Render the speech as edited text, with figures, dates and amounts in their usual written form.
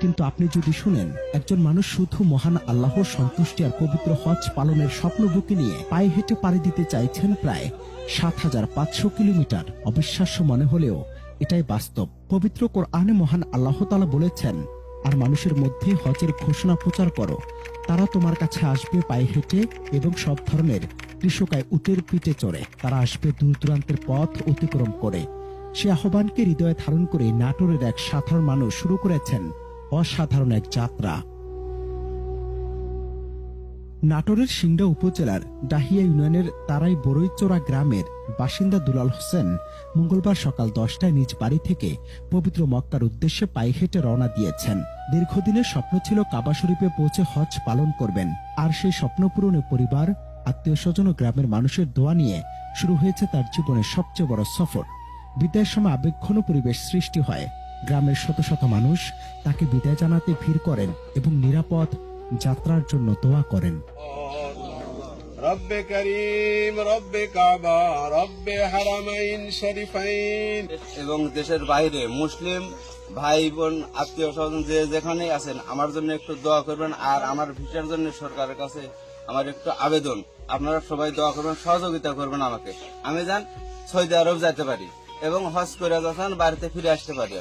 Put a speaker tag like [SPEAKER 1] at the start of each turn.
[SPEAKER 1] কিন্তু আপনি যদি শুনেন একজন মানুষ শুধু মহান আল্লাহর সন্তুষ্টি আর পবিত্র হজ পালনের স্বপ্ন বুকে নিয়ে পায়ে হেঁটে পাড়ি দিতে চাইছেন প্রায় ৭,৫০০ কিলোমিটার, অবিশ্বাস্য মনে হলেও এটাই বাস্তব। পবিত্র কোরআনে মহান আল্লাহ তাআলা বলেছেন, আর মানুষের মধ্যে হজের ঘোষণা প্রচার করো, তারা তোমার কাছে আসবে পায়ে হেঁটে এবং সব ধরনের কৃষকায় উটের পিঠে চড়ে। তারা আসবে দূর দূরান্তের পথ অতিক্রম করে। সে আহ্বানকে হৃদয়ে ধারণ করে নাটোরের এক সাধারণ মানুষ শুরু করেছেন অসাধারণ এক যাত্রা। নাটোরের সিংড়া উপজেলার ডাহিয়া ইউনিয়নের তারাই বড়ইচোরা গ্রামের বাসিন্দা দুলাল হোসেন মঙ্গলবার সকাল 10টায় নিজ বাড়ি থেকে পবিত্র মক্কার উদ্দেশ্যে পায়ে হেঁটে রওনা দিয়েছেন। দীর্ঘদিনের স্বপ্ন ছিল কাবা শরীফে পৌঁছে হজ পালন করবেন, আর সেই স্বপ্ন পূরণে পরিবার, আত্মীয় স্বজন ও গ্রামের মানুষের দোয়া নিয়ে শুরু হয়েছে তার জীবনের সবচেয়ে বড় সফর। বিদায়ের সময় আবেগঘন পরিবেশ সৃষ্টি হয়। গ্রামের শত শত মানুষ তাকে বিদায় জানাতে ভিড় করেন এবং নিরাপদ যাত্রার জন্য দোয়া করেন।
[SPEAKER 2] রব্বে করিম, রব্বে কাবা, রব্বে হারামাইন শরীফাইন। এবং দেশের বাইরে মুসলিম ভাই বোন আত্মীয় স্বজন যে যেখানে আছেন আমার জন্য একটু দোয়া করবেন। আর আমার ভিসার জন্য সরকারের কাছে আমার একটু আবেদন, আপনারা সবাই দোয়া করবেন, সহযোগিতা করবেন আমাকে, আমি যেন সৌদি আরব যেতে পারি এবং হজ করে যখন বাড়িতে ফিরে আসতে পারি।